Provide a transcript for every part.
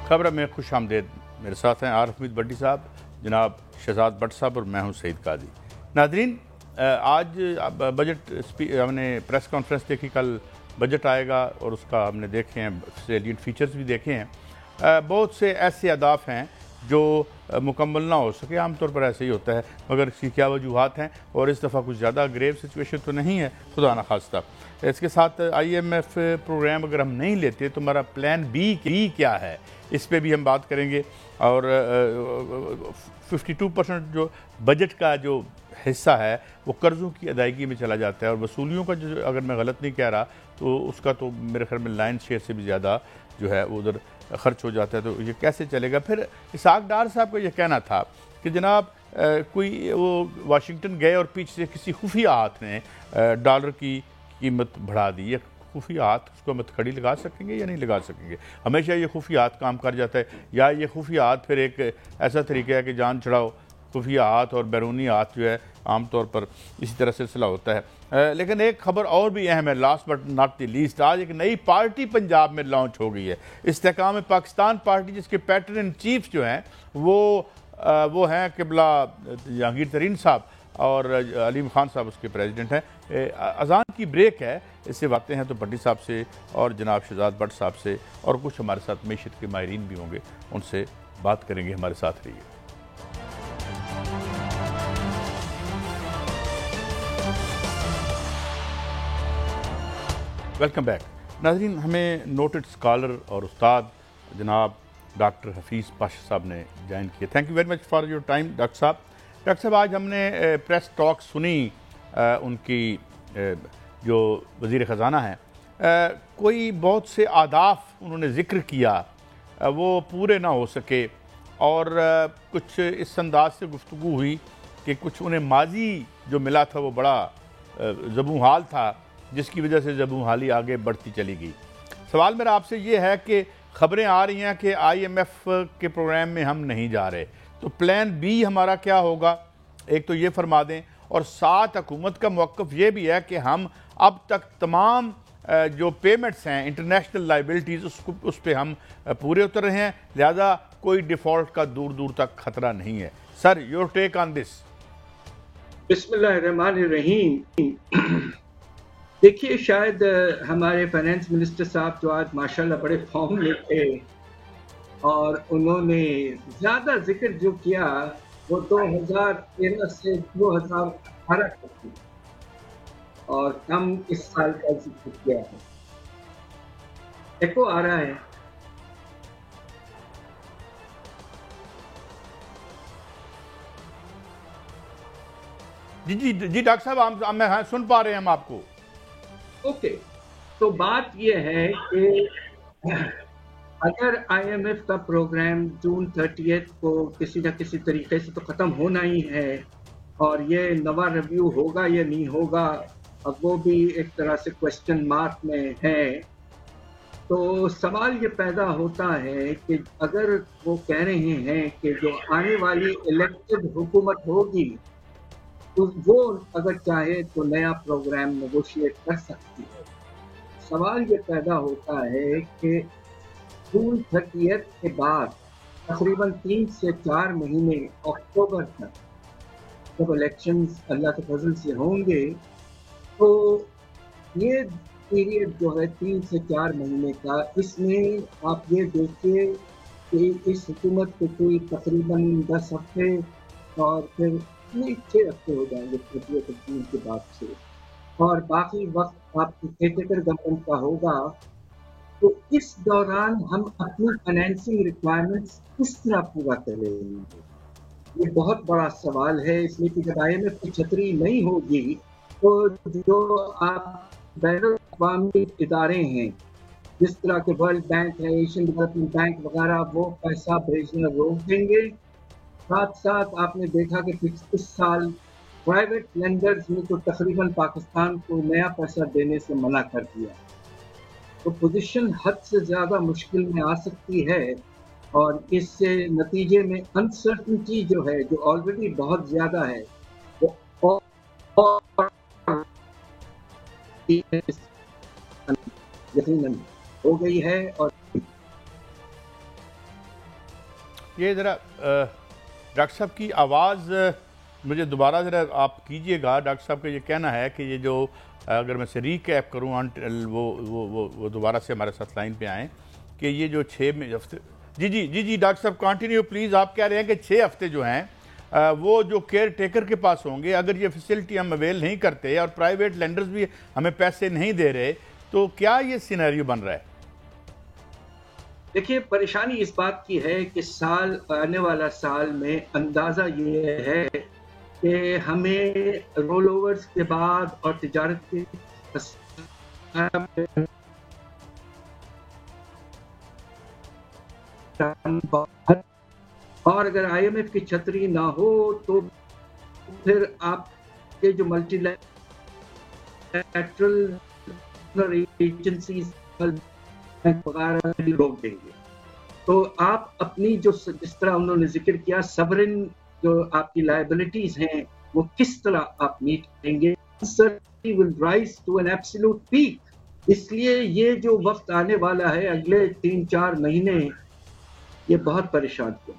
خبر میں خوش آمدید. میرے ساتھ ہیں عارف حمید بٹی صاحب, جناب شہزاد بٹ صاحب اور میں ہوں سعید قاضی. ناظرین, آج بجٹ ہم نے پریس کانفرنس دیکھی, کل بجٹ آئے گا اور اس کا ہم نے دیکھے ہیں سیلینٹ فیچرز بھی دیکھے ہیں. بہت سے ایسے اہداف ہیں جو مکمل نہ ہو سکے, عام طور پر ایسے ہی ہوتا ہے, مگر اس کی کیا وجوہات ہیں اور اس دفعہ کچھ زیادہ گریو سچویشن تو نہیں ہے خدا نہ خواستہ. اس کے ساتھ آئی ایم ایف پروگرام اگر ہم نہیں لیتے تو ہمارا پلان بی کیا ہے, اس پہ بھی ہم بات کریں گے. اور 52% جو بجٹ کا جو حصہ ہے وہ قرضوں کی ادائیگی میں چلا جاتا ہے, اور وصولیوں کا جو, اگر میں غلط نہیں کہہ رہا تو اس کا تو میرے خیال میں لائن شیئر سے بھی زیادہ جو ہے وہ ادھر خرچ ہو جاتا ہے. تو یہ کیسے چلے گا؟ پھر اسحاق ڈار صاحب کو یہ کہنا تھا کہ جناب کوئی وہ واشنگٹن گئے اور پیچھے سے کسی خفیہ ہاتھ نے ڈالر کی قیمت بڑھا دی. یہ خفیہ ہاتھ, اس کو ہم کھڑی لگا سکیں گے یا نہیں لگا سکیں گے؟ ہمیشہ یہ خفیہ ہاتھ کام کر جاتا ہے, یا یہ خفیہ ہاتھ پھر ایک ایسا طریقہ ہے کہ جان چھڑاؤ خفیہ ہاتھ اور بیرونی ہاتھ جو ہے عام طور پر اسی طرح سلسلہ ہوتا ہے. لیکن ایک خبر اور بھی اہم ہے, last but not the least. آج ایک نئی پارٹی پنجاب میں لانچ ہو گئی ہے, استحکام پاکستان پارٹی, جس کے پیٹرن ان چیف جو ہیں وہ ہیں قبلہ جہانگیر ترین صاحب اور علیم خان صاحب اس کے پریزیڈنٹ ہیں. اذان کی بریک ہے, اس سے باتیں ہیں تو بٹی صاحب سے اور جناب شہزاد بٹ صاحب سے اور کچھ ہمارے ساتھ معیشت کے ماہرین بھی ہوں گے, ان سے بات کریں گے. ہمارے ساتھ رہیے. Welcome back. ناظرین, ہمیں نوٹڈ اسکالر اور استاد جناب ڈاکٹر حفیظ پاشا صاحب نے جوائن کیا. Thank you very much for your time doctor صاحب. ڈاکٹر صاحب, آج ہم نے پریس ٹاک سنی ان کی جو وزیر خزانہ ہیں, کوئی بہت سے اہداف انہوں نے ذکر کیا, وہ پورے نہ ہو سکے, اور کچھ اس انداز سے گفتگو ہوئی کہ کچھ انہیں ماضی جو ملا تھا وہ بڑا زبوں حال تھا, جس کی وجہ سے زبوں حالی آگے بڑھتی چلی گئی. سوال میرا آپ سے یہ ہے کہ خبریں آ رہی ہیں کہ آئی ایم ایف کے پروگرام میں ہم نہیں جا رہے, تو پلان بی ہمارا کیا ہوگا؟ ایک تو یہ فرما دیں, اور ساتھ حکومت کا موقف یہ بھی ہے کہ ہم اب تک تمام جو پیمنٹس ہیں انٹرنیشنل لائبلٹیز اس پہ ہم پورے اتر رہے ہیں, لہذا کوئی ڈیفالٹ کا دور دور تک خطرہ نہیں ہے. سر, یور ٹیک آن دس. بسم اللہ الرحمن الرحیم. دیکھیے, شاید ہمارے فائنانس منسٹر صاحب جو آج ماشاءاللہ بڑے فارم میں تھے, اور انہوں نے زیادہ ذکر جو کیا وہ 2013 سے 2018 تک کی, اور کم اس سال کا ذکر کیا ہے. ایکو آ رہا ہے؟ جی ڈاکٹر صاحب, میں سن پا رہے ہیں ہم آپ کو. اوکے, تو بات یہ ہے کہ اگر آئی ایم ایف کا پروگرام جون 30 کو کسی نہ کسی طریقے سے تو ختم ہونا ہی ہے, اور یہ نوا ریویو ہوگا یا نہیں ہوگا, اب وہ بھی ایک طرح سے کوشچن مارک میں ہے. تو سوال یہ پیدا ہوتا ہے کہ اگر وہ کہہ رہے ہیں کہ جو آنے والی الیکٹڈ حکومت ہوگی تو وہ اگر چاہے تو نیا پروگرام نیگوشیٹ کر سکتی ہے. سوال یہ پیدا ہوتا ہے کہ جون 30 کے بعد تقریباً 3 سے 4 مہینے اکتوبر تک جب الیکشنز اللہ کے فضل سے ہوں گے, تو یہ پیریڈ جو ہے 3 سے 4 مہینے کا, اس میں آپ یہ دیکھیے کہ اس حکومت کے کوئی تقریباً 10 ہفتے اور پھر 6 ہفتے ہو جائیں گے 30 اپریل کے بعد سے, اور باقی وقت آپ کی کیٹیگر گورنمنٹ کا ہوگا. تو اس دوران ہم اپنی فائنینسنگ ریکوائرمنٹس کس طرح پورا کریں گے؟ یہ بہت بڑا سوال ہے, اس لیے کہ جب آئی ایم ایف کی چھتری نہیں ہوگی تو جو آپ بین الاقوامی ادارے ہیں جس طرح کے ورلڈ بینک ہے, ایشین ڈیولپمنٹ بینک وغیرہ, وہ پیسہ بھیجنا روک دیں گے. ساتھ ساتھ آپ نے دیکھا کہ اس سال پرائیویٹ لینڈرز نے تو تقریباً پاکستان کو نیا پیسہ دینے سے منع کر دیا. تو پوزیشن حد سے زیادہ مشکل میں آ سکتی ہے, اور اس سے نتیجے میں انسرٹنٹی جو ہے, جو آلریڈی بہت زیادہ ہے, وہ یقیناً ہو گئی ہے. اور یہ ذرا ڈاکٹر صاحب کی آواز مجھے دوبارہ ذرا آپ کیجئے گا. ڈاکٹر صاحب کا یہ کہنا ہے کہ یہ جو اگر میں سے ریکیپ کروں وہ دوبارہ سے ہمارے ساتھ لائن پہ آئیں کہ یہ جو 6 ہفتے جی ڈاکٹر صاحب کنٹینیو پلیز. آپ کہہ رہے ہیں کہ 6 ہفتے جو ہیں وہ جو کیئر ٹیکر کے پاس ہوں گے, اگر یہ فیسلٹی ہم اویل نہیں کرتے اور پرائیویٹ لینڈرز بھی ہمیں پیسے نہیں دے رہے تو کیا یہ سینیریو بن رہا ہے؟ دیکھیے پریشانی اس بات کی ہے کہ آنے والا سال میں اندازہ یہ ہے کہ ہمیں رول اوورز کے بعد اور تجارت کے اور اگر آئی ایم ایف کی چھتری نہ ہو تو پھر آپ کے جو ملٹی لیٹرل ایجنسیز وغیرہ روک دیں گے. تو آپ اپنی جس طرح انہوں نے ذکر کیا سورن جو آپ کی لائبلٹیز ہیں وہ کس طرح آپ میٹ کریں گے. will rise to an absolute peak. اس لیے یہ جو وقت آنے والا ہے اگلے 3-4 مہینے یہ بہت پریشان کیا.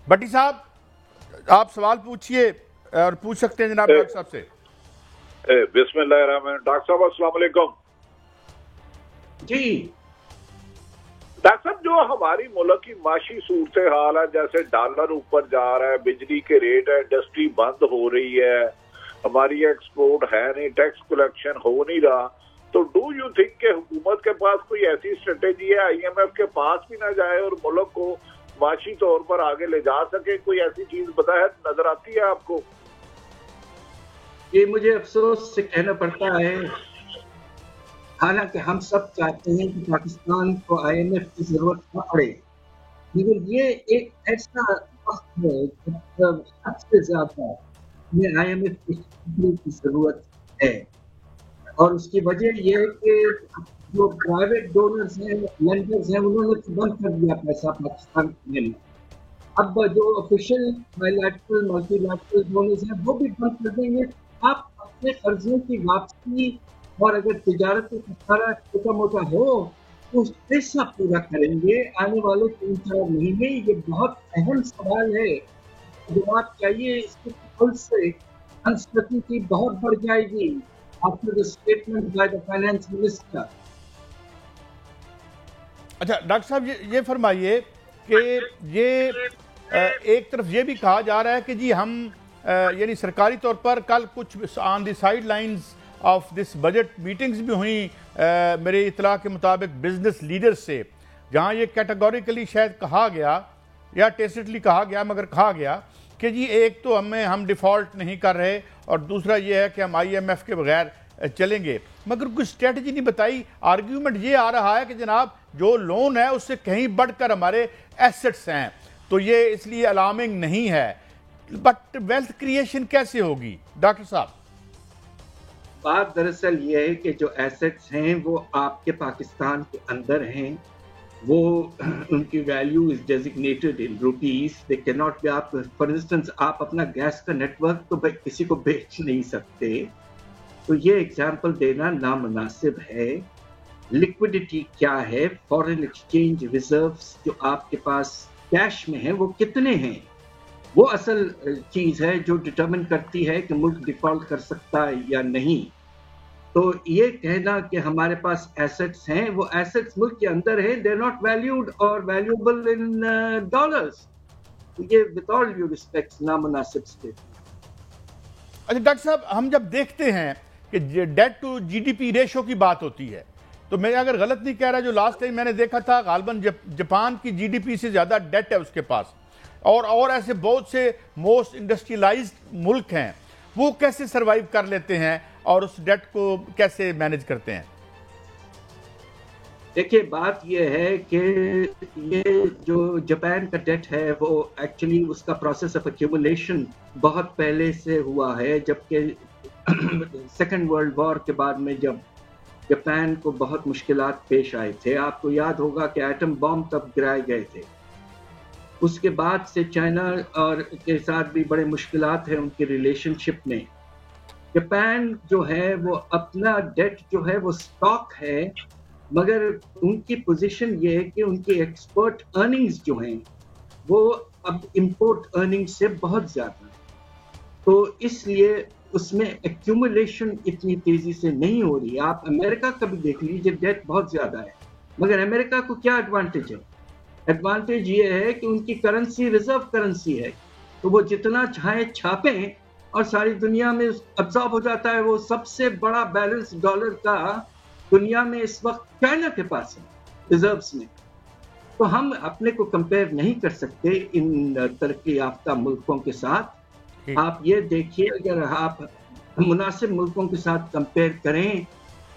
بٹی صاحب آپ سوال پوچھئے اور پوچھ سکتے ہیں جناب ڈاکٹر صاحب سے. بسم اللہ الرحمن. ڈاکٹر صاحب السلام علیکم. جی ڈاکٹر صاحب جو ہماری ملک کی معاشی صورتحال ہے, جیسے ڈالر اوپر جا رہا ہے, بجلی کے ریٹ ہے, انڈسٹری بند ہو رہی ہے, ہماری ایکسپورٹ ہے نہیں, ٹیکس کلیکشن ہو نہیں رہا, تو ڈو یو تھنک کہ حکومت کے پاس کوئی ایسی اسٹریٹجی ہے آئی ایم ایف کے پاس بھی نہ جائے اور ملک کو معاشی طور پر آگے لے جا سکے؟ کوئی ایسی چیز بتایا نظر آتی ہے آپ کو؟ یہ مجھے افسوس سے کہنا پڑتا ہے, حالانکہ ہم سب چاہتے ہیں کہ پاکستان کو آئی ایم ایف کی ضرورت نہ پڑے, مگر یہ ایک ایسا وقت ہے جب سب سے زیادہ ہمیں آئی ایم ایف کی ضرورت ہے. اور اس کی وجہ یہ ہے کہ جو پرائیویٹ ڈونرز ہیں, لینڈرز ہیں, انہوں نے بند کر دیا پیسہ پاکستان میں. اب جو official by lateral multi lateral donors ہیں وہ بھی بند کر دیں گے. آپ اپنے قرضوں کی واپسی اور اگر تجارت کا خسارہ چھوٹا موٹا ہو تو پیسہ پورا کریں گے آنے والے 3-4 مہینے. یہ بہت اہم سوال ہے, جواب چاہیے. اس کے پھل سے انسرٹنٹی بہت بڑھ جائے گی. after the statement by the finance minister. اچھا ڈاکٹر صاحب یہ فرمائیے کہ یہ ایک طرف یہ بھی کہا جا رہا ہے کہ جی ہم یعنی سرکاری طور پر کل کچھ on the sidelines of this budget meetings بھی ہوئیں میرے اطلاع کے مطابق بزنس لیڈر سے, جہاں یہ کیٹیگوریکلی شاید کہا گیا یا ٹیسٹلی کہا گیا مگر کہا گیا کہ جی ایک تو ہم ڈیفالٹ نہیں کر رہے اور دوسرا یہ ہے کہ ہم آئی ایم ایف کے بغیر چلیں گے, مگر کوئی اسٹریٹجی نہیں بتائی. آرگیومنٹ یہ آ رہا ہے کہ جناب جو لون ہے اس سے کہیں بڑھ کر ہمارے ایسٹس ہیں تو یہ اس لیے الارمنگ نہیں ہے. بٹ ویلتھ کریشن کیسے ہوگی ڈاکٹر صاحب؟ بات دراصل یہ ہے کہ جو ایسٹس ہیں وہ آپ کے پاکستان کے اندر ہیں, وہ ان کی value is designated in rupees. They کی ناٹ بی. آپ فار انسٹنس آپ اپنا گیس کا نیٹ ورک تو کسی کو بیچ نہیں سکتے, تو یہ ایگزامپل دینا نامناسب ہے. لیکوڈیٹی کیا ہے, فارن ایکسچینج ریزروز جو آپ کے پاس کیش میں ہیں وہ کتنے ہیں, وہ اصل چیز ہے جو ڈٹرمن کرتی ہے کہ ملک ڈیفالٹ کر سکتا ہے یا نہیں. تو یہ کہنا کہ ہمارے پاس ایسٹس ہیں, وہ ایسٹس ملک کے اندر ہیں, دے آر ناٹ ویلیوڈ اور ویلیوبل ان ڈالرز. یہ ود آل ڈیو ریسپیکٹ نامناسب اسٹیٹمنٹ. اچھا ڈاکٹر صاحب ہم جب دیکھتے ہیں کہ debt to G D P ratio کی بات ہوتی ہے تو میں اگر غلط نہیں کہہ رہا, جو لاسٹ ٹائم میں نے دیکھا تھا غالباً جاپان کی جی ڈی پی سے زیادہ ڈیٹ ہے اس کے پاس, اور ایسے بہت سے موسٹ انڈسٹریلائزڈ ملک ہیں, وہ کیسے سروائیو کر لیتے ہیں اور اس ڈیٹ کو کیسے مینج کرتے ہیں؟ دیکھیے بات یہ ہے کہ یہ جو جاپان کا ڈیٹ ہے وہ ایکچولی اس کا پروسیس آف ایکیومولیشن بہت پہلے سے ہوا ہے, جبکہ سیکنڈ ورلڈ وار کے بعد میں جب جاپان کو بہت مشکلات پیش آئے تھے, آپ کو یاد ہوگا کہ ایٹم بم تب گرائے گئے تھے, اس کے بعد سے چائنا اور کے ساتھ بھی بڑے مشکلات ہیں ان کی ریلیشن شپ میں. جاپان جو ہے وہ اپنا ڈیٹ جو ہے وہ سٹاک ہے, مگر ان کی پوزیشن یہ ہے کہ ان کی ایکسپورٹ ارننگز جو ہیں وہ اب امپورٹ ارننگ سے بہت زیادہ ہے، تو اس لیے اس میں ایکومولیشن اتنی تیزی سے نہیں ہو رہی. آپ امریکہ کا بھی دیکھ لیجیے، ڈیٹ بہت زیادہ ہے، مگر امریکہ کو کیا ایڈوانٹیج ہے؟ ایڈوانٹیج یہ ہے کہ ان کی کرنسی ریزرو کرنسی ہے، تو وہ جتنا چاہیں چھاپیں اور ساری دنیا میں ابزارب ہو جاتا ہے. وہ سب سے بڑا بیلنس ڈالر کا دنیا میں اس وقت چائنا کے پاس ہے ریزروز میں. تو ہم اپنے کو کمپیئر نہیں کر سکتے ان ترقی یافتہ ملکوں کے ساتھ. آپ یہ دیکھیے، اگر آپ مناسب ملکوں کے ساتھ کمپیئر کریں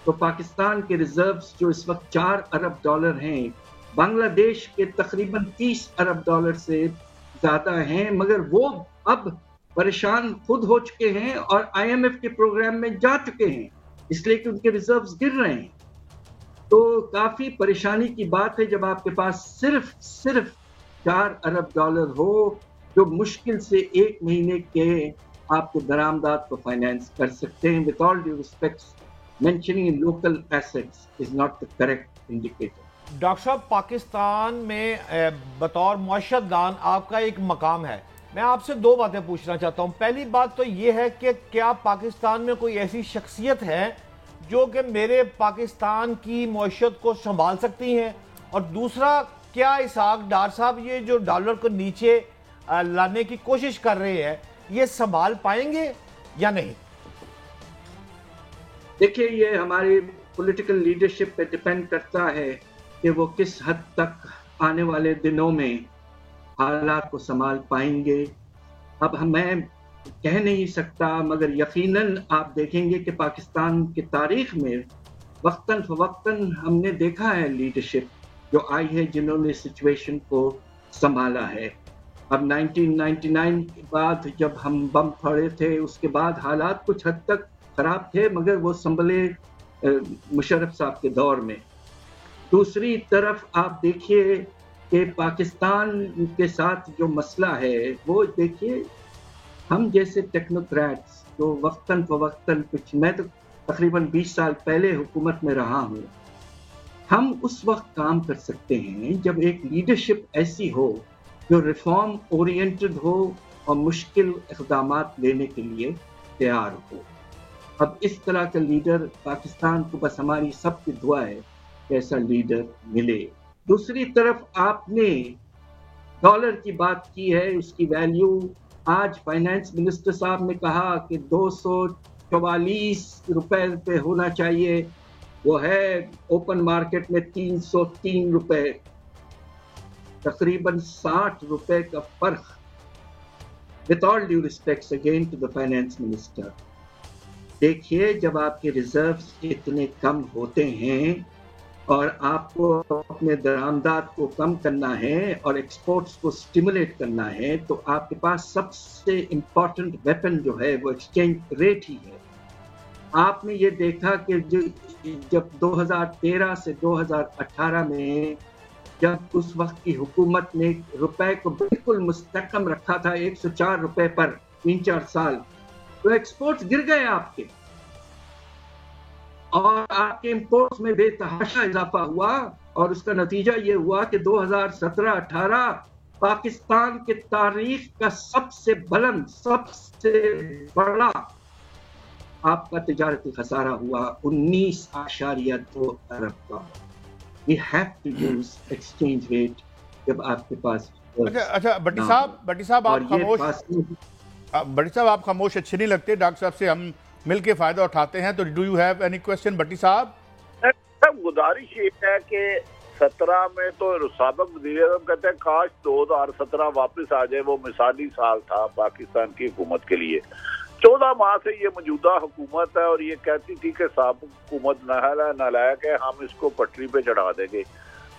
تو پاکستان کے ریزروز جو اس وقت $4 ارب ہیں، بنگلہ دیش کے تقریباً $30 ارب سے زیادہ ہیں، مگر وہ اب پریشان خود ہو چکے ہیں اور IMF کے پروگرام میں جا چکے ہیں، اس لیے کہ ان کے ریزروز گر رہے ہیں. تو کافی پریشانی کی بات ہے جب آپ کے پاس صرف $4 ارب ہو، جو مشکل سے 1 مہینے کے آپ کے درآمدات کو فائنینس کر سکتے ہیں. with all due respect, mentioning in local assets is not the correct indicator. Doctor صاحب، پاکستان میں بطور معاشرت دان آپ کا ایک مقام ہے. میں آپ سے 2 باتیں پوچھنا چاہتا ہوں. پہلی بات تو یہ ہے کہ کیا پاکستان میں کوئی ایسی شخصیت ہے جو کہ میرے پاکستان کی معیشت کو سنبھال سکتی ہیں؟ اور دوسرا، کیا اسحاق ڈار صاحب یہ جو ڈالر کو نیچے لانے کی کوشش کر رہے ہیں، یہ سنبھال پائیں گے یا نہیں؟ دیکھیے، یہ ہماری پولیٹیکل لیڈرشپ پہ ڈیپینڈ کرتا ہے کہ وہ کس حد تک آنے والے دنوں میں حالات کو سنبھال پائیں گے. اب میں کہہ نہیں سکتا، مگر یقیناً آپ دیکھیں گے کہ پاکستان کی تاریخ میں وقتاً فوقتاً ہم نے دیکھا ہے لیڈرشپ جو آئی ہے جنہوں نے سچویشن کو سنبھالا ہے. اب 1999 کے بعد جب ہم بم پھوڑے تھے، اس کے بعد حالات کچھ حد تک خراب تھے، مگر وہ سنبھلے مشرف صاحب کے دور میں. دوسری طرف آپ دیکھیے کہ پاکستان کے ساتھ جو مسئلہ ہے وہ دیکھیے، ہم جیسے ٹیکنوکریٹس جو وقتاً فوقتاً میں تو تقریباً 20 سال پہلے حکومت میں رہا ہوں، ہم اس وقت کام کر سکتے ہیں جب ایک لیڈرشپ ایسی ہو جو ریفارم اورینٹڈ ہو اور مشکل اقدامات لینے کے لیے تیار ہو. اب اس طرح کا لیڈر پاکستان کو بس ہماری سب کی دعا ہے کہ ایسا لیڈر ملے. دوسری طرف آپ نے ڈالر کی بات کی ہے، اس کی ویلیو آج فائنانس منسٹر صاحب نے کہا کہ $244 پہ ہونا چاہیے، وہ ہے اوپن مارکیٹ میں $303، تقریباً $60 کا فرق. with all due respects again to the finance minister, دیکھیے جب آپ کے ریزروز اتنے کم ہوتے ہیں اور آپ کو اپنے درآمدات کو کم کرنا ہے اور ایکسپورٹس کو سٹیمولیٹ کرنا ہے، تو آپ کے پاس سب سے امپورٹنٹ ویپن جو ہے وہ ایکسچینج ریٹ ہی ہے. آپ نے یہ دیکھا کہ جب 2013 سے 2018 میں جب اس وقت کی حکومت نے روپے کو بالکل مستحکم رکھا تھا $104 پر 3-4 سال، تو ایکسپورٹس گر گئے آپ کے، اور آپ کے امپورٹس میں بے تحاشا اضافہ ہوا، اور اس کا نتیجہ یہ ہوا کہ 2017-18 پاکستان کے تاریخ کا سب سے بلند، سب سے بڑا آپ کا تجارتی خسارہ ہوا، 19.2 ارب کا. We have to use exchange rate جب آپ کے پاس. اچھا بٹی صاحب آپ خاموش اچھے نہیں لگتے. ڈاکٹر صاحب سے ہم مل کے فائدہ اٹھاتے ہیں. تو do you have any question بٹی صاحب؟ گزارش یہ ہے کہ 17 میں تو سابق وزیر اعظم کہتے ہیں کاش 2017 واپس آ جائے، وہ مثالی سال تھا پاکستان کی حکومت کے لیے. 14 ماہ سے یہ موجودہ حکومت ہے اور یہ کہتی تھی کہ سابق حکومت نالائق ہے، ہم اس کو پٹری پہ چڑھا دیں گے.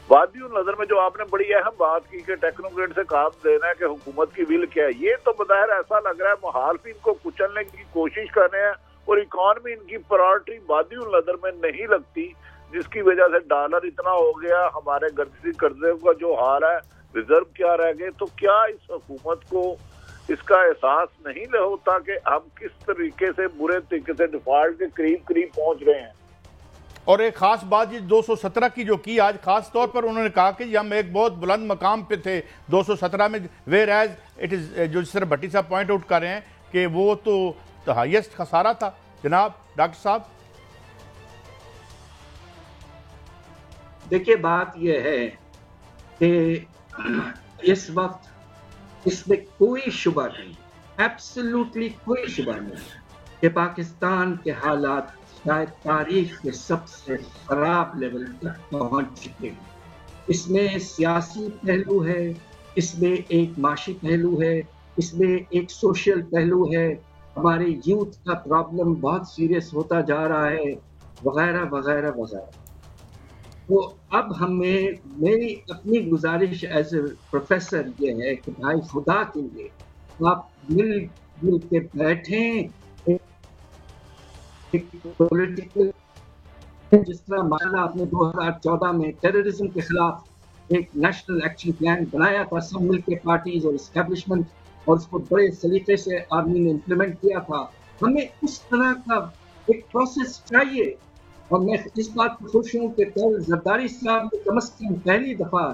وادی النظر میں جو آپ نے بڑی اہم بات کی کہ ٹیکنوکریٹ سے کام لینا ہے کہ حکومت کی ول کیا ہے، یہ تو بظاہر ایسا لگ رہا ہے مخالفین کو کچلنے کی کوشش کر رہے ہیں اور اکانومی ان کی پرائورٹی وادی النظر میں نہیں لگتی، جس کی وجہ سے ڈالر اتنا ہو گیا. ہمارے قرضے کا جو حال ہے، ریزرو کیا رہ گئے. تو کیا اس حکومت کو اس کا احساس نہیں ہوتا کہ ہم کس طریقے سے برے طریقے سے ڈیفالٹ کے قریب پہنچ رہے ہیں؟ اور ایک خاص بات یہ 217 کی جو کی آج خاص طور پر انہوں نے کہا کہ ہم ایک بہت بلند مقام پہ تھے 217 میں، ویئر ایز اٹ از جو جس طرح بھٹی صاحب پوائنٹ آؤٹ کر رہے ہیں کہ وہ تو ہائیسٹ خسارہ تھا. جناب ڈاکٹر صاحب. دیکھیے بات یہ ہے کہ اس وقت اس میں کوئی شبہ نہیں، ایبسلیوٹلی کوئی شبہ نہیں کہ پاکستان کے حالات شاید تاریخ کے سب سے خراب لیول تک پہنچ چکے ہیں. اس میں سیاسی پہلو ہے، اس میں ایک معاشی پہلو ہے، اس میں ایک سوشل پہلو ہے، ہمارے یوتھ کا پرابلم بہت سیریس ہوتا جا رہا ہے، وغیرہ وغیرہ وغیرہ. تو اب میری اپنی گزارش ایز اے پروفیسر یہ ہے کہ بھائی خدا کے لیے آپ مل کے بیٹھیں، پولیٹیکل جس طرح مانا آپ نے 2014 میں ٹیررزم کے خلاف ایک نیشنل ایکشن پلان بنایا تھا، سب مل کے پارٹیز اور اسٹیبلشمنٹ، اور اس کو بڑے سلیقے سے آرمی نے امپلیمنٹ کیا تھا. ہمیں اس طرح کا ایک پروسیس چاہیے. اور میں اس بات پر خوش ہوں کہ کل زرداری صاحب نے کم از کم پہلی دفعہ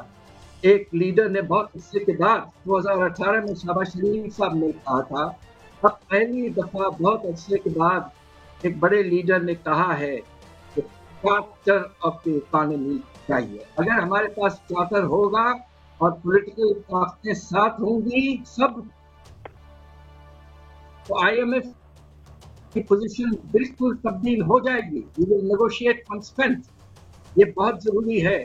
ایک لیڈر نے بہت عرصے کے بعد 2018 میں شہباز شریف صاحب نے کہا تھا، اب پہلی دفعہ بہت عرصے کے بعد ایک بڑے لیڈر نے کہا ہے کہ چارٹر آف دی اکانومی چاہیے. اگر ہمارے پاس چارٹر ہوگا اور پولیٹیکل طاقتیں ساتھ ہوں گی سب، تو آئی ایم ایف کی پوزیشن بالکل تبدیل ہو جائے گی. وی ول نیگوشیٹ آن اسٹرینتھ. یہ بہت ضروری ہے.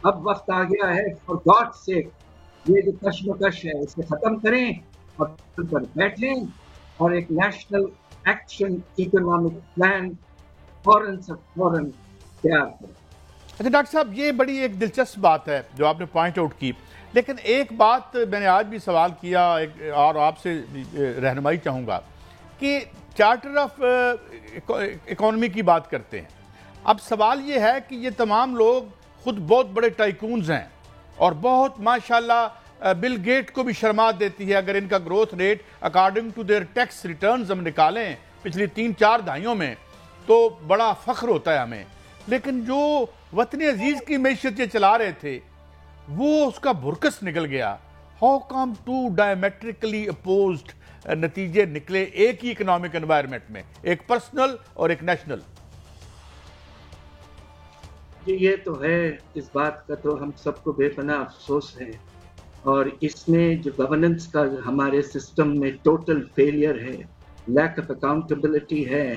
اب وقت آ گیا ہے فار گاڈ سیک یہ جو کشمکش ہے اسے ختم کریں اور پر بیٹھیں اور ایک نیشنل ایکشن اکنامک پلان فوراً تیار کریں. اچھا ڈاکٹر صاحب، یہ بڑی ایک دلچسپ بات ہے جو آپ نے پوائنٹ آؤٹ کی، لیکن ایک بات میں نے آج بھی سوال کیا اور آپ سے رہنمائی چاہوں گا کہ چارٹر آف اکانومی کی بات کرتے ہیں. اب سوال یہ ہے کہ یہ تمام لوگ خود بہت بڑے ٹائکونز ہیں اور بہت ماشاءاللہ بل گیٹ کو بھی شرمات دیتی ہے اگر ان کا growth rate according to their tax returns ہم نکالیں پچھلی 3-4 دہائیوں میں تو بڑا فخر ہوتا ہے ہمیں. لیکن جو وطن عزیز کی معیشت یہ چلا رہے تھے وہ اس کا بھرکس نکل گیا. How come to diametrically opposed نتیجے نکلے ایک ہی اکنامک انوائرمنٹ میں، ایک پرسنل اور ایک نیشنل؟ یہ تو ہے، اس بات کا تو ہم سب کو بے پناہ افسوس ہے. اور اس میں جو گورننس کا ہمارے سسٹم میں ٹوٹل فیلئر ہے، لیک آف اکاؤنٹیبلٹی ہے،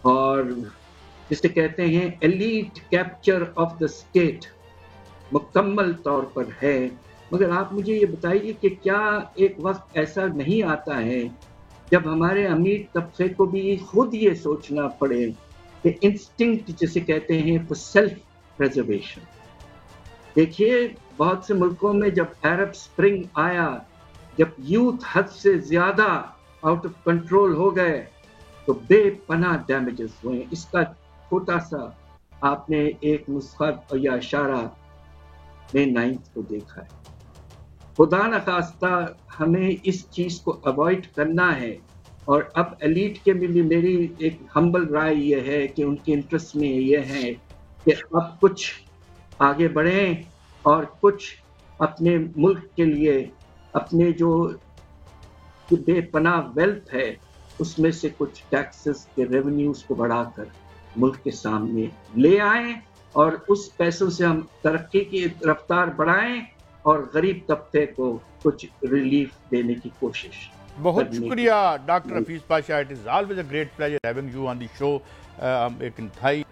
اور جسے کہتے ہیں elite capture of the state مکمل طور پر ہے. مگر آپ مجھے یہ بتائیے کہ کیا ایک وقت ایسا نہیں آتا ہے جب ہمارے امیر طبقے کو بھی خود یہ سوچنا پڑے کہ انسٹنکٹ جسے کہتے ہیں فور سیلف پریزرویشن. دیکھیے بہت سے ملکوں میں جب عرب سپرنگ آیا، جب یوتھ حد سے زیادہ آؤٹ آف کنٹرول ہو گئے تو بے پناہ ڈیمیجز ہوئے. اس کا چھوٹا سا آپ نے ایک نسخہ یا اشارہ میں 9 کو دیکھا ہے. خدا نخواستہ ہمیں اس چیز کو اوائڈ کرنا ہے. اور اب ایلیٹ کے بھی میری ایک ہمبل رائے یہ ہے کہ ان کے انٹرسٹ میں یہ ہے کہ اب کچھ آگے بڑھیں اور کچھ اپنے ملک کے لیے اپنے جو بے پناہ ویلتھ ہے اس میں سے کچھ ٹیکسز کے ریونیوز کو بڑھا کر ملک کے سامنے لے آئیں اور اس پیسوں سے ہم ترقی کی رفتار بڑھائیں اور غریب طبقے کو کچھ ریلیف دینے کی کوشش. بہت شکریہ doctor Hafeez Pasha. It is always a great pleasure having you on the show. ہم ایک انتہائی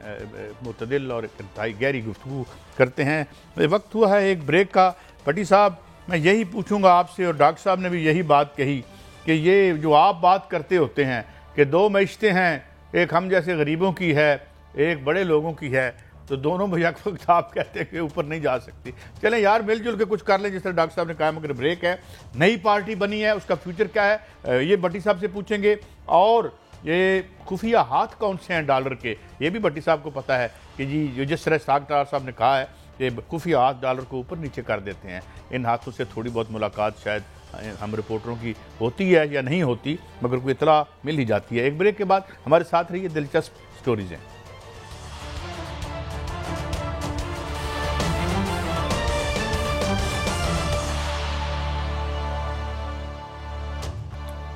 معتدل اور ایک انتہائی گہری گفتگو کرتے ہیں. وقت ہوا ہے ایک بریک کا. بھٹی صاحب، میں یہی پوچھوں گا آپ سے، اور ڈاکٹر صاحب نے بھی یہی بات کہی کہ یہ جو آپ بات کرتے ہوتے ہیں کہ 2 معیشتیں ہیں، ایک ہم جیسے غریبوں کی ہے، ایک بڑے لوگوں کی ہے، تو دونوں میں یک وقت آپ کہتے ہیں کہ اوپر نہیں جا سکتی. چلیں یار مل جل کے کچھ کر لیں جس طرح ڈاکٹر صاحب نے کہا. مگر بریک ہے. نئی پارٹی بنی ہے، اس کا فیوچر کیا ہے یہ بھٹی صاحب سے پوچھیں گے. اور یہ خفیہ ہاتھ کون سے ہیں ڈالر کے، یہ بھی بھٹی صاحب کو پتہ ہے کہ جی جس طرح اسحاق ڈار صاحب نے کہا ہے کہ خفیہ ہاتھ ڈالر کو اوپر نیچے کر دیتے ہیں. ان ہاتھوں سے تھوڑی بہت ملاقات شاید ہم رپورٹروں کی ہوتی ہے یا نہیں ہوتی، مگر کوئی اطلاع مل ہی جاتی ہے. ایک بریک کے بعد ہمارے ساتھ رہیے، دلچسپ سٹوریز ہیں.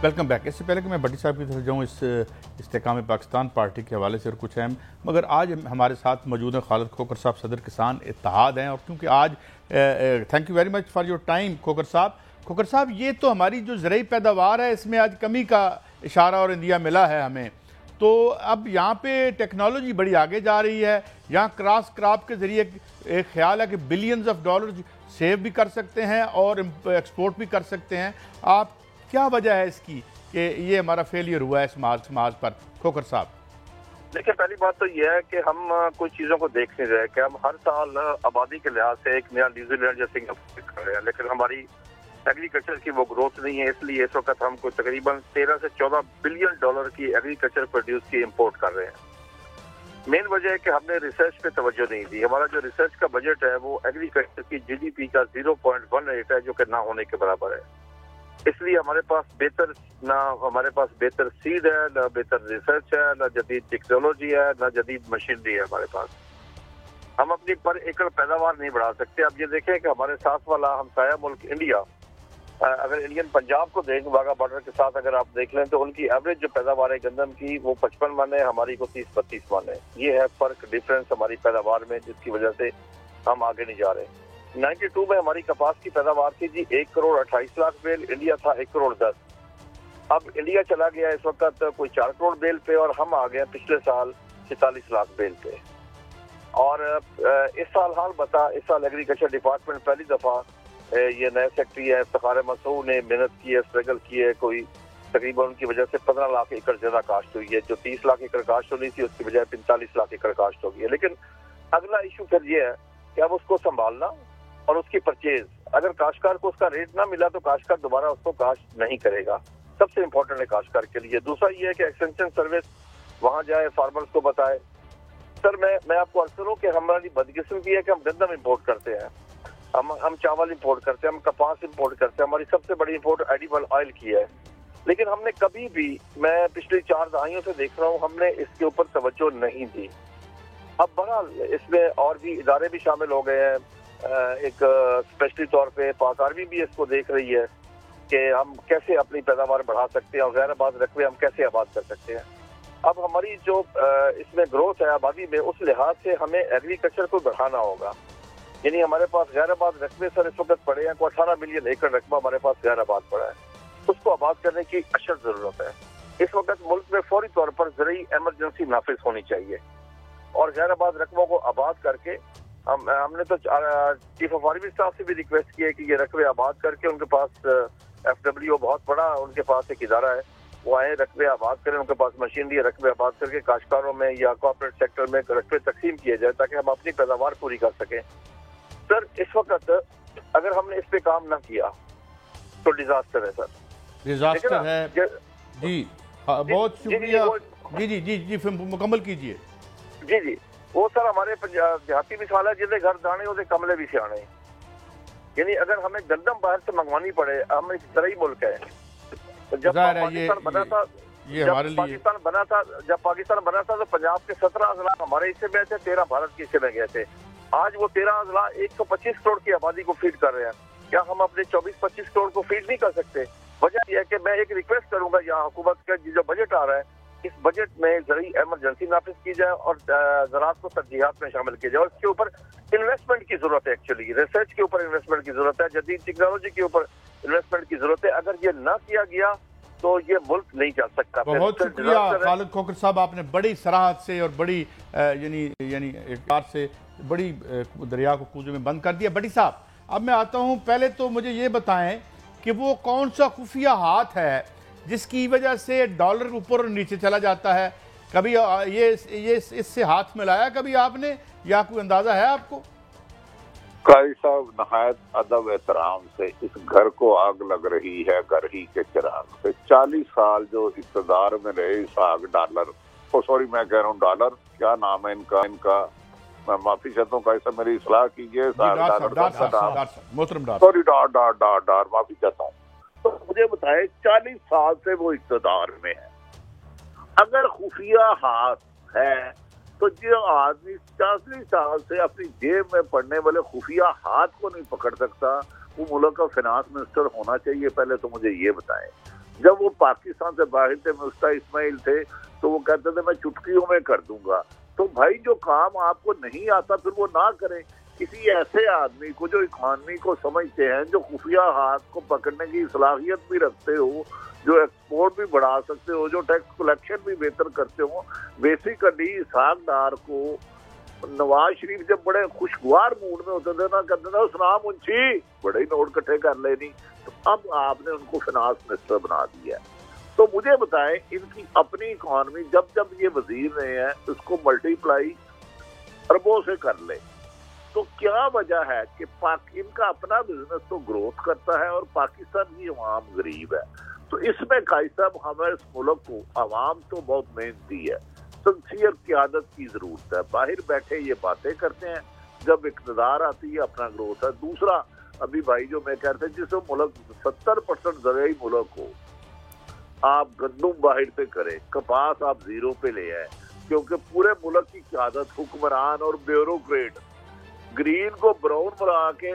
Welcome back. اس سے پہلے کہ میں بھٹی صاحب کی طرف جاؤں اس استحکام پاکستان پارٹی کے حوالے سے اور کچھ اہم، مگر آج ہمارے ساتھ موجود ہیں خالد کھوکھر صاحب، صدر کسان اتحاد ہیں. اور کیونکہ آج thank you very much for your time Khokhar صاحب. کھوکھر صاحب، یہ تو ہماری جو زرعی پیداوار ہے اس میں آج کمی کا اشارہ اور اندیہ ملا ہے ہمیں. تو اب یہاں پہ ٹیکنالوجی بڑی آگے جا رہی ہے، یہاں کراس کراپ کے ذریعے ایک خیال ہے کہ بلینز آف ڈالر سیو بھی کر سکتے ہیں اور ایکسپورٹ بھی کر سکتے ہیں. آپ کیا وجہ ہے اس کی کہ یہ ہمارا فیلئر ہوا ہے اس محاذ پر؟ کھوکھر صاحب دیکھیں، پہلی بات تو یہ ہے کہ ہم کچھ چیزوں کو دیکھ نہیں رہے کہ ہم ہر سال آبادی کے لحاظ سے ایک نیا نیوزی لینڈ یا سنگاپور کر رہے ہیں، لیکن ہماری ایگریکلچر کی وہ گروتھ نہیں ہے. اس لیے اس وقت ہم کو تقریباً 13 سے 14 بلین ڈالر کی ایگریکلچر پروڈیوس کی امپورٹ کر رہے ہیں. مین وجہ ہے کہ ہم نے ریسرچ پہ توجہ نہیں دی. ہمارا جو ریسرچ کا بجٹ ہے وہ ایگریکلچر کی جی ڈی پی کا 0.18 ہے، جو کہ نہ ہونے کے برابر ہے. اس لیے ہمارے پاس بہتر سیڈ ہے، نہ بہتر ریسرچ ہے، نہ جدید ٹیکنالوجی ہے، نہ جدید مشینری ہے ہمارے پاس. ہم اپنی پر ایکڑ پیداوار نہیں بڑھا سکتے. اب یہ دیکھیں کہ ہمارے ساتھ والا ہمسایہ ملک انڈیا، اگر انڈین پنجاب کو دیکھ واگا بارڈر کے ساتھ اگر آپ دیکھ لیں تو ان کی ایوریج جو پیداوار ہے گندم کی وہ 55 من ہے، ہماری کو 30-32 من ہے. یہ ہے فرق، ڈیفرنس ہماری پیداوار میں، جس کی وجہ سے ہم آگے نہیں جا رہے. 92 میں ہماری کپاس کی پیداوار تھی 1,28,00,000 بیل، انڈیا تھا 1,10,00,000. اب انڈیا چلا گیا اس وقت کوئی 4 کروڑ بیل پہ، اور ہم آ گئے پچھلے سال 46 لاکھ بیل پہ. اور اس سال ایگریکلچر ڈپارٹمنٹ پہلی دفعہ یہ نئے سیکٹری ہے افتخار مسعود نے محنت کی ہے، اسٹرگل کی ہے. کوئی تقریباً ان کی وجہ سے 15 لاکھ ایکڑ زیادہ کاشت ہوئی ہے. جو 30 لاکھ ایکڑ کاشت ہونی تھی اس کی بجائے 45 لاکھ ایکڑ کاشت ہوگی ہے. لیکن اگلا ایشو پھر یہ ہے کہ اب اس کو سنبھالنا اور اس کی پرچیز. اگر کاشتکار کو اس کا ریٹ نہ ملا تو کاشتکار دوبارہ اس کو کاشت نہیں کرے گا. سب سے امپورٹنٹ ہے کاشتکار کے لیے. دوسرا یہ ہے کہ ایکسٹینشن سروس وہاں جائے، فارمرز کو بتائے. سر میں آپ کو عرض کروں کہ ہماری بدقسمتی ہے کہ ہم گندم امپورٹ کرتے ہیں، ہم چاول امپورٹ کرتے ہیں، ہم کپاس امپورٹ کرتے ہیں. ہماری سب سے بڑی امپورٹ ایڈیبل آئل کی ہے. لیکن ہم نے کبھی بھی، میں پچھلی 4 دہائیوں سے دیکھ رہا ہوں، ہم نے اس کے اوپر توجہ نہیں دی. اب بہرحال اس میں اور بھی ادارے بھی شامل ہو گئے ہیں. ایک اسپیشلی طور پہ پاک آرمی بھی اس کو دیکھ رہی ہے کہ ہم کیسے اپنی پیداوار بڑھا سکتے ہیں اور غیر آباد رقبے ہم کیسے آباد کر سکتے ہیں. اب ہماری جو اس میں گروتھ ہے آبادی میں، اس لحاظ سے ہمیں ایگریکلچر کو بڑھانا ہوگا. یعنی ہمارے پاس غیر آباد رقبے سر اس وقت پڑے ہیں، کوئی 18 ملین ایکڑ رقبہ ہمارے پاس غیر آباد پڑا ہے. اس کو آباد کرنے کی اشد ضرورت ہے. اس وقت ملک میں فوری طور پر زرعی ایمرجنسی نافذ ہونی چاہیے، اور غیر آباد رقبوں کو آباد کر کے ہم نے تو چیف آف آرمی اسٹاف سے بھی ریکویسٹ کی ہے کہ یہ رقبے آباد کر کے، ان کے پاس FWO بہت بڑا ان کے پاس ایک ادارہ ہے، وہ آئے رقبے آباد کریں. ان کے پاس مشینری ہے، رقبے آباد کر کے کاشتکاروں میں یا کارپوریٹ سیکٹر میں رقبے تقسیم کیے جائے تاکہ ہم اپنی پیداوار پوری کر سکیں. سر اس وقت اگر ہم نے اس پہ کام نہ کیا تو ڈیزاسٹر ہے. سر ڈیزاسٹر ہے. جی بہت شکریہ. جی مکمل کیجیے. جی وہ سر ہمارے دیہاتی مثال ہے جنہیں گھر دانے ہوتے کملے بھی سیانے. یعنی اگر ہمیں گندم باہر سے منگوانی پڑے، ہم ایک زرعی ملک ہے. جب پاکستان بنا تھا تو پنجاب کے 17 اضلاع ہمارے حصے میں تھے، 13 بھارت کے حصے میں گئے تھے. آج وہ 13 اضلاع 125 کروڑ کی آبادی کو فیڈ کر رہے ہیں. کیا ہم اپنے 24-25 کروڑ کو فیڈ نہیں کر سکتے؟ وجہ یہ ہے کہ میں ایک ریکویسٹ کروں گا یہاں حکومت کا جو بجٹ آ رہا ہے، اس بجٹ میں زرعی ایمرجنسی نافذ کی جائے اور زراعت کو ترجیحات میں شامل کیا جائے. اور اس کے اوپر انویسٹمنٹ کی ضرورت ہے. ایکچولی ریسرچ کے اوپر انویسٹمنٹ کی ضرورت ہے، جدید ٹیکنالوجی کے اوپر انویسٹمنٹ کی ضرورت ہے. اگر یہ نہ کیا گیا تو یہ ملک نہیں چل سکتا. بہت شکریہ خالد کھوکھر صاحب، آپ نے بڑی صراحت سے اور بڑی یعنی اعتبار سے بڑی دریا کو کوزے میں بند کر دیا. بھٹی صاحب، اب میں آتا ہوں، پہلے تو مجھے یہ بتائیں کہ وہ کون سا خفیہ ہاتھ ہے جس کی وجہ سے ڈالر اوپر اور نیچے چلا جاتا ہے؟ کبھی یہ اس سے ہاتھ ملایا کبھی آپ نے، یا کوئی اندازہ ہے آپ کو؟ قاضی صاحب، نہایت ادب احترام سے، اس گھر کو آگ لگ رہی ہے گھر ہی کے چراغ سے. 40 سال جو اقتدار میں رہے اس آگ ڈالر، میں کہہ رہا ہوں ڈالر، کیا نام ہے ان کا میں معافی چاہتا ہوں قاضی صاحب، میری اصلاح کیجیے. سوری ڈار معافی چاہتا ہوں. تو مجھے بتائے 40 سال سے وہ اقتدار میں ہے. اگر خفیہ ہاتھ ہے تو جو آدمی 40 سال سے اپنی جیب میں پڑنے والے خفیہ ہاتھ کو نہیں پکڑ سکتا، وہ ملک کا فائنانس منسٹر ہونا چاہیے؟ پہلے تو مجھے یہ بتائیں. جب وہ پاکستان سے باہر تھے، مفتاح اسماعیل تھے، تو وہ کہتے تھے میں چٹکیوں میں کر دوں گا. تو بھائی جو کام آپ کو نہیں آتا پھر وہ نہ کریں. کسی ایسے آدمی کو جو اکانومی کو سمجھتے ہیں، جو خفیہ ہاتھ کو پکڑنے کی صلاحیت بھی رکھتے ہو، جو ایکسپورٹ بھی بڑھا سکتے ہو، جو ٹیکس کلیکشن بھی بہتر کرتے ہو، بیسیکلی اسحاق ڈار کو نواز شریف جب بڑے خوشگوار موڈ میں ہوتے تھے نا، کہتے تھے سلام منشی بڑے ہی نوٹ کٹھے کر لینی. تو اب آپ نے ان کو فنانس منسٹر بنا دیا. تو مجھے بتائیں ان کی اپنی اکانومی جب یہ وزیر رہے ہیں اس کو ملٹی پلائی اربوں سے کر لے، تو کیا وجہ ہے کہ ان کا اپنا بزنس تو گروتھ کرتا ہے اور پاکستان کی عوام غریب ہے. تو اس میں قائد صاحب ہمیں اس ملک کو، عوام تو بہت محنتی ہے، سنسیئر قیادت کی ضرورت ہے. باہر بیٹھے یہ باتیں کرتے ہیں، جب اقتدار آتی ہے اپنا گروتھ ہے. دوسرا ابھی بھائی جو میں کہتے ہیں، جس ملک 70% زرعی ملک ہو، آپ گندم باہر پہ کریں، کپاس آپ زیرو پہ لے آئے، کیونکہ پورے ملک کی قیادت حکمران اور بیوروکریٹ گرین کو براؤن بنا کے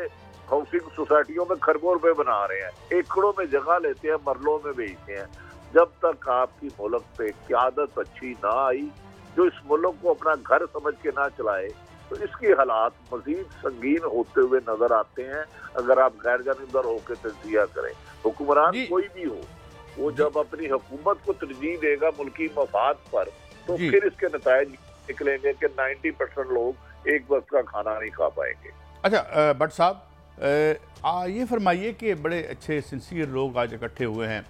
ہاؤسنگ سوسائٹیوں میں کھربوں روپے بنا رہے ہیں، ایکڑوں میں جگہ لیتے ہیں، مرلوں میں بیچتے ہیں. جب تک آپ کی ملک پہ قیادت اچھی نہ آئی، جو اس ملک کو اپنا گھر سمجھ کے نہ چلائے، تو اس کی حالات مزید سنگین ہوتے ہوئے نظر آتے ہیں. اگر آپ غیر جانبدار ہو کے تجزیہ کریں، حکمران کوئی بھی ہو، وہ جب اپنی حکومت کو ترجیح دے گا ملکی مفاد پر، تو پھر اس کے نتائج نکلیں گے کہ 90% لوگ ایک وقت کا کھانا نہیں کھا پائیں گے. اچھا بٹ صاحب یہ فرمائیے کہ بڑے اچھے سنسیئر لوگ آج اکٹھے ہوئے ہیں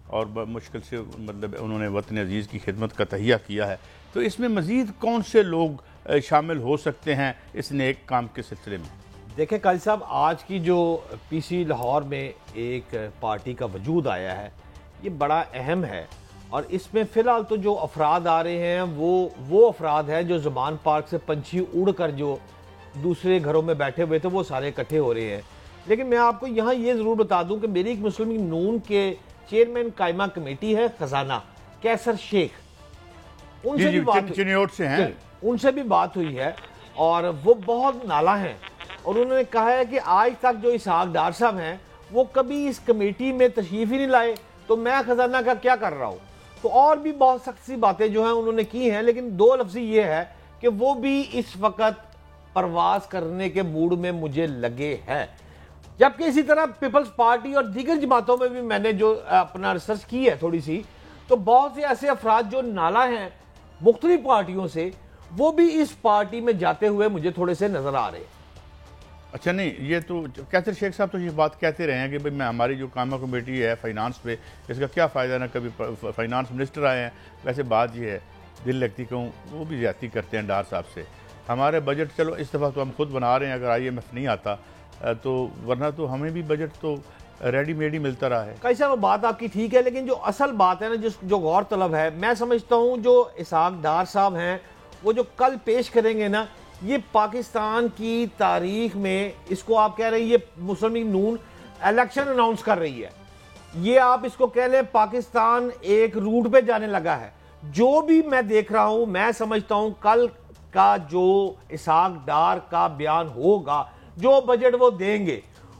اور مشکل سے مطلب انہوں نے وطن عزیز کی خدمت کا تہیہ کیا ہے، تو اس میں مزید کون سے لوگ شامل ہو سکتے ہیں اس نیک کام کے سلسلے میں؟ دیکھیں قاضی صاحب، آج کی جو پی سی لاہور میں ایک پارٹی کا وجود آیا ہے، یہ بڑا اہم ہے. اور اس میں فی الحال تو جو افراد آ رہے ہیں وہ افراد ہیں جو زمان پارک سے پنچھی اڑ کر جو دوسرے گھروں میں بیٹھے ہوئے تھے، وہ سارے اکٹھے ہو رہے ہیں. لیکن میں آپ کو یہاں یہ ضرور بتا دوں کہ میری ایک مسلم لیگ نون کے چیئرمین قائمہ کمیٹی ہے خزانہ کیسر شیخ، ان سے بھی بات ہوئی ہے اور وہ بہت نالا ہیں، اور انہوں نے کہا ہے کہ آج تک جو اسحاق ڈار صاحب ہیں وہ کبھی اس کمیٹی میں تشریف ہی نہیں لائے، تو میں خزانہ کا کیا کر رہا ہوں. تو اور بھی بہت سخت سی باتیں جو ہیں انہوں نے کی ہیں، لیکن دو لفظی یہ ہے کہ وہ بھی اس وقت پرواز کرنے کے موڈ میں مجھے لگے ہیں. جبکہ اسی طرح پیپلز پارٹی اور دیگر جماعتوں میں بھی میں نے جو اپنا ریسرچ کی ہے تھوڑی سی، تو بہت سے ایسے افراد جو نالا ہیں مختلف پارٹیوں سے، وہ بھی اس پارٹی میں جاتے ہوئے مجھے تھوڑے سے نظر آ رہے ہیں. اچھا نہیں، یہ تو کیسر شیخ صاحب تو یہ بات کہتے رہے ہیں کہ میں ہماری جو قائمہ کمیٹی ہے فائنانس پہ، اس کا کیا فائدہ، نہ کبھی فائنانس منسٹر آئے ہیں. ویسے بات یہ ہے، دل لگتی کہوں وہ بھی زیادتی کرتے ہیں ڈار صاحب سے. ہمارے بجٹ چلو اس دفعہ تو ہم خود بنا رہے ہیں، اگر آئی ایم ایف نہیں آتا تو ورنہ تو ہمیں بھی بجٹ تو ریڈی میڈ ہی ملتا رہا ہے. کیسا وہ بات آپ کی ٹھیک ہے، لیکن جو اصل بات ہے نا، جو غور طلب ہے، میں سمجھتا ہوں جو اسحاق ڈار صاحب ہیں وہ جو کل پیش کریں گے نا، یہ پاکستان کی تاریخ میں، اس کو آپ کہہ رہے ہیں یہ مسلم لیگ نون الیکشن اناؤنس کر رہی ہے، یہ آپ اس کو کہہ لیں پاکستان ایک روٹ پہ جانے لگا ہے. جو بھی میں دیکھ رہا ہوں، میں سمجھتا ہوں کل کا جو اسحاق ڈار کا بیان ہوگا، جو بجٹ وہ دیں گے،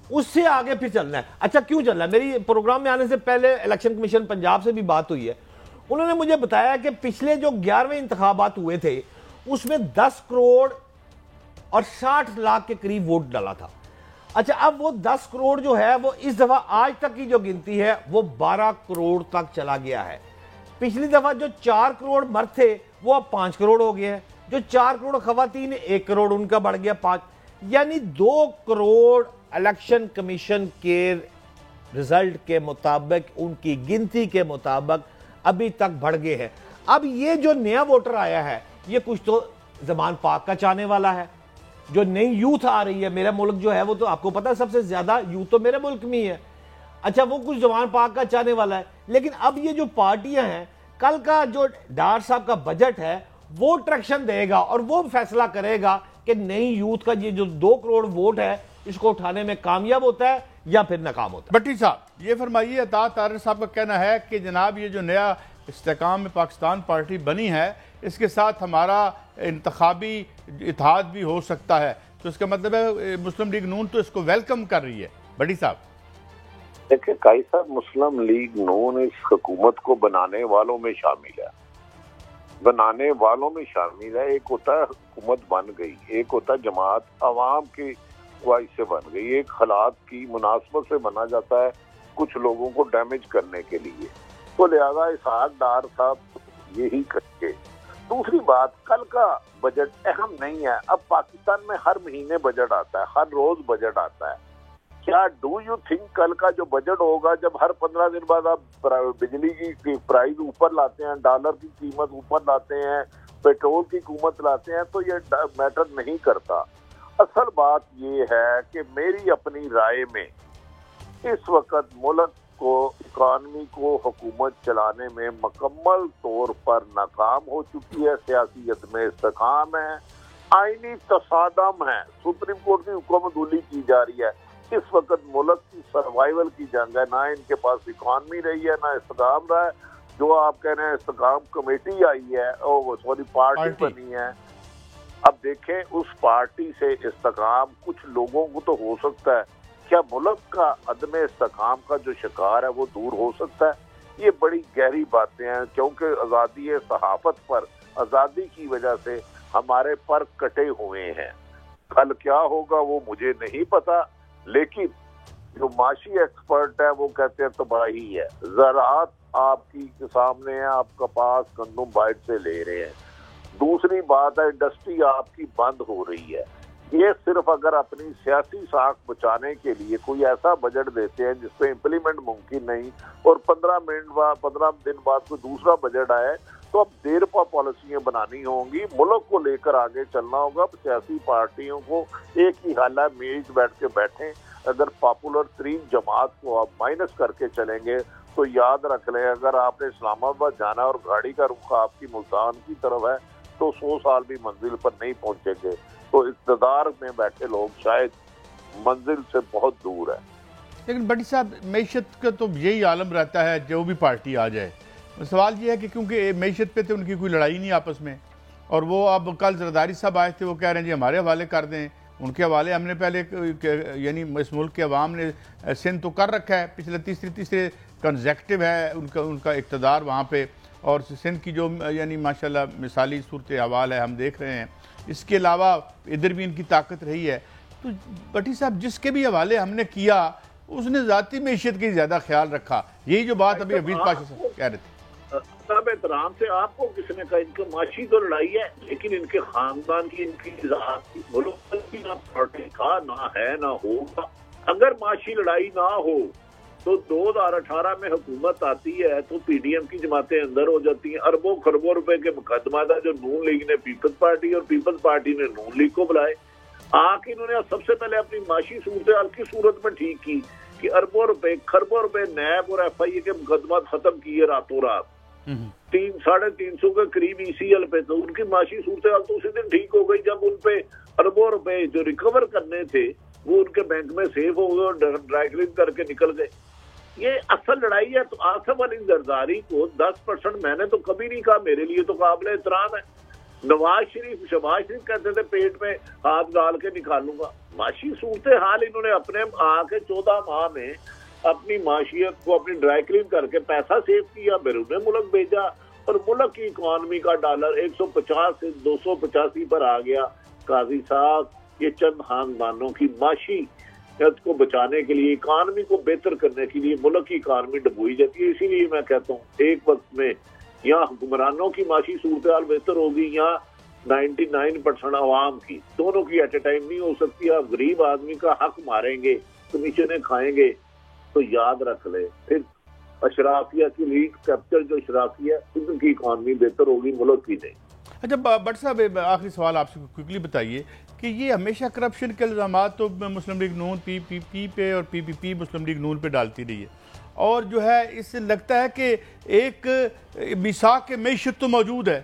اس سے آگے پھر چلنا ہے. اچھا کیوں چلنا ہے؟ میری پروگرام میں آنے سے پہلے الیکشن کمیشن پنجاب سے بھی بات ہوئی ہے، انہوں نے مجھے بتایا کہ پچھلے جو 11ویں انتخابات ہوئے تھے اس میں 10 کروڑ اور 60 لاکھ کے قریب ووٹ ڈالا تھا. اچھا اب وہ 10 کروڑ جو ہے وہ اس دفعہ آج تک کی جو گنتی ہے وہ 12 کروڑ تک چلا گیا ہے. پچھلی دفعہ جو 4 کروڑ مرد تھے وہ اب 5 کروڑ ہو گئے ہیں، جو 4 کروڑ خواتین 1 کروڑ ان کا بڑھ گیا 5، یعنی 2 کروڑ الیکشن کمیشن کے رزلٹ کے مطابق، ان کی گنتی کے مطابق ابھی تک بڑھ گئے ہیں. اب یہ جو نیا ووٹر آیا ہے یہ کچھ تو زمان پاک کا چاہنے والا ہے، جو نئی یوتھ آ رہی ہے. میرا ملک جو ہے وہ تو آپ کو پتا ہے سب سے زیادہ یوتھ تو میرے ملک میں ہی ہے. اچھا وہ کچھ زمان پاک کا چاہنے والا ہے، لیکن اب یہ جو پارٹیاں ہیں، کل کا جو ڈار صاحب کا بجٹ ہے وہ ٹریکشن دے گا اور وہ فیصلہ کرے گا کہ نئی یوتھ کا یہ جو 2 کروڑ ووٹ ہے اس کو اٹھانے میں کامیاب ہوتا ہے یا پھر ناکام ہوتا ہے. بٹی صاحب یہ فرمائیے، عطا طاہر صاحب کا کہنا ہے کہ جناب یہ جو نیا استحکام میں پاکستان پارٹی بنی ہے، اس کے ساتھ ہمارا انتخابی اتحاد بھی ہو سکتا ہے، تو اس کا مطلب ہے مسلم لیگ نون تو اس کو ویلکم کر رہی ہے. بٹی صاحب دیکھیں قاضی صاحب، مسلم لیگ نون اس حکومت کو بنانے والوں میں شامل ہے، بنانے والوں میں شامل ہے۔ ایک ہوتا ہے حکومت بن گئی، ایک ہوتا ہے جماعت عوام کی خواہش سے بن گئی، ایک حالات کی مناسبت سے بنا جاتا ہے کچھ لوگوں کو ڈیمیج کرنے کے لیے۔ تو لہذا اسحاق ڈار صاحب یہی کریں گے۔ دوسری بات، کل کا بجٹ اہم نہیں ہے۔ اب پاکستان میں ہر مہینے بجٹ آتا ہے، ہر روز بجٹ آتا ہے۔ کیا ڈو یو تھنک کل کا جو بجٹ ہوگا، جب ہر 15 دن بعد آپ بجلی کی پرائز اوپر لاتے ہیں، ڈالر کی قیمت اوپر لاتے ہیں، پیٹرول کی قیمت لاتے ہیں، تو یہ میٹر نہیں کرتا۔ اصل بات یہ ہے کہ میری اپنی رائے میں اس وقت ملک کو، اکانومی کو حکومت چلانے میں مکمل طور پر ناکام ہو چکی ہے، سیاسی عدم استحکام ہے، آئینی تصادم ہے، سپریم کورٹ کی حکم عدولی کی جا رہی ہے۔ اس وقت ملک کی سروائیول کی جنگ ہے، نہ ان کے پاس اکانومی رہی ہے، نہ استحکام رہا ہے۔ جو آپ کہہ رہے ہیں استحکام کمیٹی آئی ہے، پارٹی بنی ہے، اب دیکھیں اس پارٹی سے استحکام کچھ لوگوں کو تو ہو سکتا ہے، کیا ملک کا عدم استحکام کا جو شکار ہے وہ دور ہو سکتا ہے؟ یہ بڑی گہری باتیں ہیں، کیونکہ آزادی صحافت پر، آزادی کی وجہ سے ہمارے پر کٹے ہوئے ہیں۔ کل کیا ہوگا وہ مجھے نہیں پتا، لیکن جو معاشی ایکسپرٹ ہے وہ کہتے ہیں تباہی ہے۔ زراعت آپ کی سامنے ہے، آپ کپاس گندم باہر سے لے رہے ہیں۔ دوسری بات ہے انڈسٹری آپ کی بند ہو رہی ہے۔ یہ صرف اگر اپنی سیاسی ساکھ بچانے کے لیے کوئی ایسا بجٹ دیتے ہیں جس پہ امپلیمنٹ ممکن نہیں، اور 15 دن بعد کوئی دوسرا بجٹ آئے، تو اب دیر پا پالیسیاں بنانی ہوں گی، ملک کو لے کر آگے چلنا ہوگا۔ سیاسی پارٹیوں کو ایک ہی حال ہے، میز بیٹھ کے بیٹھیں۔ اگر پاپولر ترین جماعت کو آپ مائنس کر کے چلیں گے تو یاد رکھ لیں، اگر آپ نے اسلام آباد جانا اور گاڑی کا رخ آپ کی ملتان کی طرف ہے تو 100 سال بھی منزل پر نہیں پہنچیں گے۔ تو اقتدار میں بیٹھے لوگ شاید منزل سے بہت دور ہے۔ لیکن بٹی صاحب، معیشت کا تو یہی عالم رہتا ہے جو بھی پارٹی آ جائے۔ سوال یہ ہے کہ کیونکہ معیشت پہ تو ان کی کوئی لڑائی نہیں آپس میں، اور وہ اب کل زرداری صاحب آئے تھے، وہ کہہ رہے ہیں جی ہمارے حوالے کر دیں۔ ان کے حوالے ہم نے پہلے، یعنی اس ملک کے عوام نے سندھ تو کر رکھا ہے، پچھلے تیسرے کنزیکٹیو ہے ان کا اقتدار وہاں پہ، اور سندھ کی جو یعنی ماشاءاللہ مثالی صورت حوال ہے ہم دیکھ رہے ہیں۔ اس کے علاوہ ادھر بھی ان کی طاقت رہی ہے۔ تو بٹی صاحب، جس کے بھی حوالے ہم نے کیا اس نے ذاتی معیشت کی زیادہ خیال رکھا۔ یہی جو بات ابھی عبید پاشا صاحب کہہ رہے تھے۔ صاحب احترام سے، آپ کو کس نے کہا ان کی معاشی تو لڑائی ہے، لیکن ان کے خاندان کی، ان کی ذات کی، ملک کی نہ پارٹی کا نہ ہے نہ ہوگا۔ اگر معاشی لڑائی نہ ہو تو 2018 میں حکومت آتی ہے تو پی ڈی ایم کی جماعتیں اندر ہو جاتی ہیں، اربوں خربوں روپے کے مقدمات جو نون لیگ نے پیپلز پارٹی اور پیپلز پارٹی نے نون لیگ کو بلائے، آ کے انہوں نے سب سے پہلے اپنی معاشی صورتحال کی صورت میں ٹھیک کی کہ اربوں روپے، خربوں روپے نیب اور ایف آئی اے کے مقدمات ختم کیے راتوں رات۔ 350 کے قریب ای سی ایل پہ، تو ان کی معاشی صورتحال تو اسی دن ٹھیک ہو گئی جب ان پہ اربوں روپے جو ریکور کرنے تھے وہ ان کے بینک میں سیو ہو گئے اور ڈرائی کلین کر کے نکل گئے۔ یہ اصل لڑائی ہے۔ تو آصف علی زرداری کو 10%، میں نے تو کبھی نہیں کہا، میرے لیے تو قابل احترام ہے۔ شہباز شریف کہتے تھے پیٹ میں ہاتھ ڈال کے نکالوں گا۔ معاشی صورتحال انہوں نے اپنے آ کے 14 ماہ میں اپنی معاشیت کو اپنی ڈرائی کلین کر کے پیسہ سیو کیا، بیرون ملک بھیجا، اور ملک کی اکانومی کا ڈالر 150 سے 285 پر آ گیا۔ قاضی صاحب، یہ چند خاندانوں کی معاشی کو بچانے کے لیے، اکانومی کو بہتر کرنے کے لیے ملک کی اکانومی ڈبوئی جاتی ہے۔ اسی لیے میں کہتا ہوں ایک وقت میں یا حکمرانوں کی معاشی صورتحال بہتر ہوگی یا 99% عوام کی، دونوں کی ایٹ اے ٹائم نہیں ہو سکتی۔ آپ غریب آدمی کا حق ماریں گے، کمیشنیں کھائیں گے، تو یاد رکھ لیں پھر اشرافیہ کی لیڈ کیپچر، جو اشرافیہ ان کی اکانومی بہتر ہوگی، ملک کی نہیں۔ اچھا بٹ صاحب، آخری سوال آپ سے کوئکلی بتائیے کہ یہ ہمیشہ کرپشن کے الزامات تو مسلم لیگ نون پی پی پی پہ اور پی پی پی مسلم لیگ نون پہ ڈالتی رہی ہے، اور جو ہے اس سے لگتا ہے کہ ایک میثاق معیشت تو موجود ہے،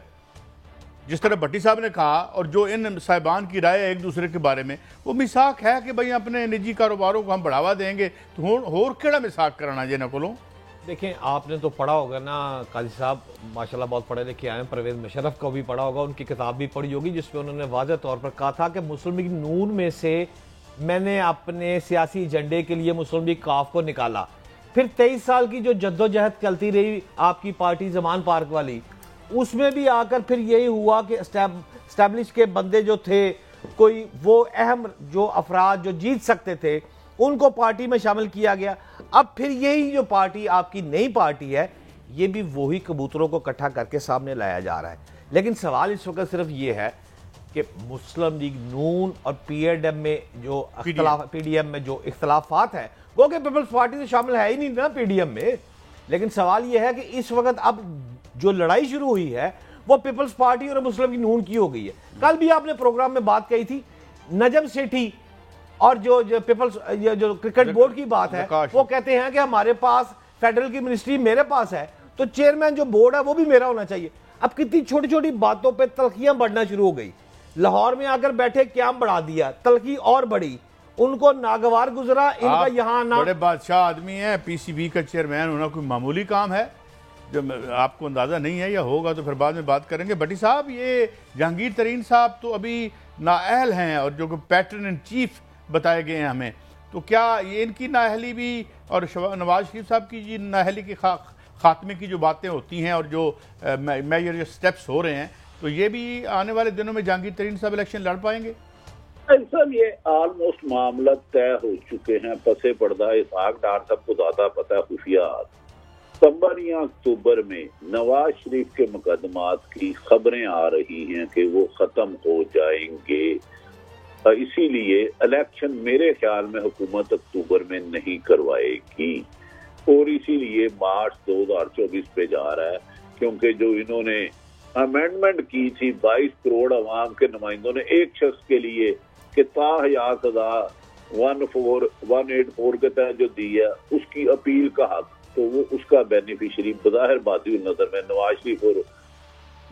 جس طرح بھٹی صاحب نے کہا، اور جو ان صاحبان کی رائے ہے ایک دوسرے کے بارے میں، وہ میثاق ہے کہ بھئی اپنے نجی کاروباروں کو ہم بڑھاوا دیں گے، تو ہور کیڑا میثاق کرنا جے نہ کولوں۔ دیکھیں، آپ نے تو پڑھا ہوگا نا قاضی صاحب، ماشاءاللہ بہت پڑھے لکھے آئے ہیں، پرویز مشرف کو بھی پڑھا ہوگا، ان کی کتاب بھی پڑھی ہوگی جس پہ انہوں نے واضح طور پر کہا تھا کہ مسلم لیگ نون میں سے میں نے اپنے سیاسی ایجنڈے کے لیے مسلم لیگ کاف کو نکالا۔ پھر 23 سال کی جو جدوجہد چلتی رہی آپ کی پارٹی زمان پارک والی، اس میں بھی آ کر پھر یہی ہوا کہ اسٹیبلش کے بندے جو تھے، کوئی وہ اہم جو افراد جو جیت سکتے تھے ان کو پارٹی میں شامل کیا گیا. اب پھر یہی جو پارٹی آپ کی نئی پارٹی ہے، یہ بھی وہی کبوتروں کو اکٹھا کر کے سامنے لایا جا رہا ہے. لیکن سوال اس وقت صرف یہ ہے کہ مسلم لیگ نون اور پی ڈی ایم میں جو اختلافات ہیں، وہ کہ پیپلز پارٹی سے شامل ہے ہی نہیں نا پی ڈی ایم میں. لیکن سوال یہ ہے کہ اس وقت اب جو لڑائی شروع ہوئی ہے وہ پیپلز پارٹی اور مسلم لیگ نون کی ہو گئی ہے. کل بھی آپ نے پروگرام میں بات کہی تھی، نجم سیٹھی اور جو پیپلز جو کرکٹ بورڈ کی بات ہے، وہ کہتے ہیں کہ ہمارے پاس فیڈرل کی منسٹری میرے پاس ہے تو چیئرمین جو بورڈ ہے وہ بھی میرا ہونا چاہیے. اب کتنی چھوٹی چھوٹی باتوں پہ تلخیاں بڑھنا شروع ہو گئی. لاہور میں آ کر بیٹھے قیام بڑھا دیا، تلخی اور بڑھی، ان کو ناگوار گزرا ان کا یہاں آنا. بڑے بادشاہ آدمی ہیں، پی سی بی کا چیئرمین ہونا کوئی معمولی کام ہے جو آپ کو اندازہ نہیں ہے، یا ہوگا تو پھر بعد میں بات کریں گے. بٹی صاحب، یہ جہانگیر ترین صاحب تو ابھی نااہل ہیں اور جو پیٹرن ان چیف بتائے گئے ہیں ہمیں، تو کیا یہ ان کی نااہلی بھی اور نواز شریف صاحب کی جی نااہلی کی خاتمے کی جو باتیں ہوتی ہیں اور جو میجر جو سٹیپس ہو رہے ہیں، تو یہ بھی آنے والے دنوں میں جہانگیر ترین صاحب الیکشن لڑ پائیں گے؟ صاحب یہ آلموسٹ معاملہ طے ہو چکے ہیں. پسے پردہ اسحاق ڈار صاحب کو زیادہ پتہ ہے خفیات. ستمبر یا اکتوبر میں نواز شریف کے مقدمات کی خبریں آ رہی ہیں کہ وہ ختم ہو جائیں گے. اسی لیے الیکشن میرے خیال میں حکومت اکتوبر میں نہیں کروائے گی، اور اسی لیے مارچ 2024 پہ جا رہا ہے. کیونکہ جو انہوں نے امینڈمنٹ کی تھی 22 کروڑ عوام کے نمائندوں نے ایک شخص کے لیے کہ تا حیات سزا 184 کے تحت جو دی ہے اس کی اپیل کا حق، تو وہ اس کا بینیفیشری بظاہر بادی النظر میں نواز شریف اور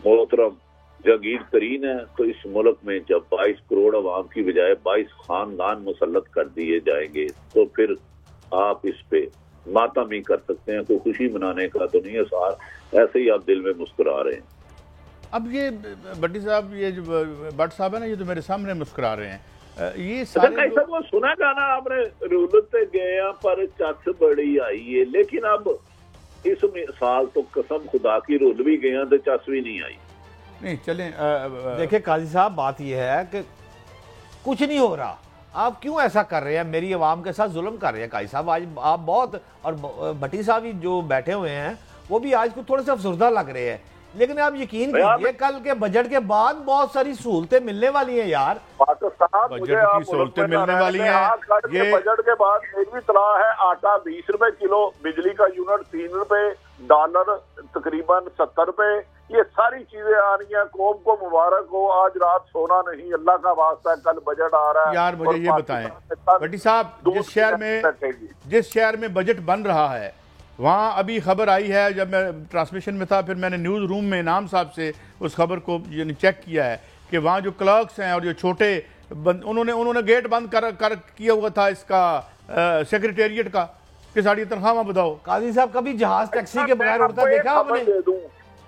محترم جہانگیر ترین ہے. تو اس ملک میں جب 22 کروڑ عوام کی بجائے 22 خاندان مسلط کر دیے جائیں گے تو پھر آپ اس پہ ماتم ہی کر سکتے ہیں. کوئی خوشی منانے کا تو نہیں ہے، ایسے ہی آپ دل میں مسکرا رہے ہیں. اب یہ بٹی صاحب، یہ جو بٹ صاحب ہے نا، یہ تو میرے سامنے مسکرا رہے ہیں. یہ سارے وہ سنا گانا آپ نے، رولت گیا پر چت بڑی آئی ہے، لیکن اب اس سال تو قسم خدا کی رول بھی گیا تو چس بھی نہیں آئی. نہیں چلیں، دیکھیں قاضی صاحب، بات یہ ہے کہ کچھ نہیں ہو رہا. آپ کیوں ایسا کر رہے ہیں؟ میری عوام کے ساتھ ظلم کر رہے ہیں قاضی صاحب. آج آپ بہت، اور بھٹی صاحب جو بیٹھے ہوئے ہیں وہ بھی آج کو تھوڑے سے افسردہ لگ رہے ہیں. لیکن آپ یقین کیجئے کل کے بجٹ کے بعد بہت ساری سہولتیں ملنے والی ہیں یار. بجٹ کی سہولتیں ملنے والی ہیں. یہ بجٹ کے بعد میری اطلاع ہے آٹا 20 روپے کلو، بجلی کا یونٹ 3 روپے، ڈالر تقریباً 70 روپے، یہ ساری چیزیں آ رہی ہیں. قوم کو مبارک ہو، آج رات سونا نہیں، اللہ کا واسطہ ہے، کل بجٹ آ رہا ہے. یار مجھے یہ بتائیں بٹی صاحب، جس شہر میں بجٹ بن رہا ہے وہاں ابھی خبر آئی ہے، جب میں ٹرانسمیشن میں تھا پھر میں نے نیوز روم میں انعام صاحب سے اس خبر کو یعنی چیک کیا ہے کہ وہاں جو کلرکس ہیں اور جو چھوٹے انہوں نے گیٹ بند کر کیا ہوا تھا اس کا سیکریٹریٹ کا کہ ساڑی تنخواہ بتاؤ. قاضی صاحب کبھی جہاز ٹیکسی کے بغیر اڑتا دیکھا آپ نے؟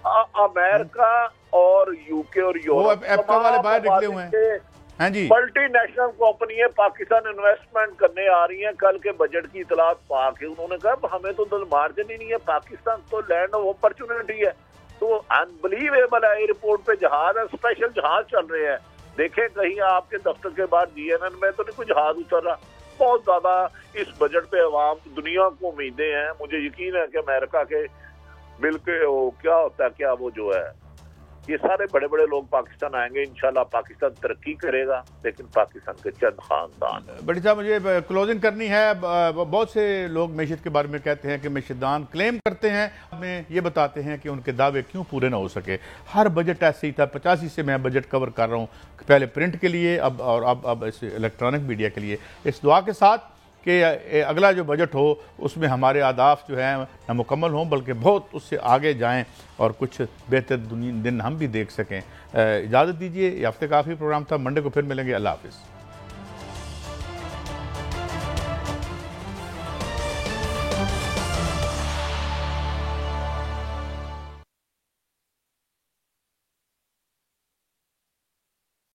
امریکہ اور یو کے اور یورپ ایپکا والے باہر نکلے ہوئے ہیں. ہاں جی، ملٹی نیشنل کمپنیاں پاکستان انویسٹمنٹ کرنے آ رہی ہیں. کل کے بجٹ کی اطلاعات پا کے انہوں نے کہا ہمیں تو مارجن ہی نہیں ہے، پاکستان تو لینڈ آف اپرچونٹی ہے. تو انبلیویبل ہے. ایئرپورٹ پہ جہاز ہے، اسپیشل جہاز چل رہے ہیں. دیکھیں کہیں آپ کے دفتر کے بعد جی این این میں تو نہیں کوئی جہاز اتر رہا. بہت زیادہ اس بجٹ پہ عوام دنیا کو امیدیں ہیں. مجھے یقین ہے کہ امریکہ کے مل کے کیا ہوتا ہے، کیا وہ جو ہے یہ سارے بڑے بڑے لوگ پاکستان آئیں گے. انشاءاللہ پاکستان ترقی کرے گا، لیکن پاکستان کے چند خاندان. بڑی صاحب مجھے کلوزنگ کرنی ہے. بہت سے لوگ معیشت کے بارے میں کہتے ہیں کہ معیشتدان کلیم کرتے ہیں، ہمیں یہ بتاتے ہیں کہ ان کے دعوے کیوں پورے نہ ہو سکے. ہر بجٹ ایسے ہی تھا. 85 سے میں بجٹ کور کر رہا ہوں، پہلے پرنٹ کے لیے اب اس الیکٹرانک میڈیا کے لیے. اس دعا کے ساتھ کہ اگلا جو بجٹ ہو اس میں ہمارے اہداف جو ہیں نہ مکمل ہوں بلکہ بہت اس سے آگے جائیں اور کچھ بہتر دن ہم بھی دیکھ سکیں. اجازت دیجیے، یہ ہفتے کا آخری پروگرام تھا. منڈے کو پھر ملیں گے. اللہ حافظ.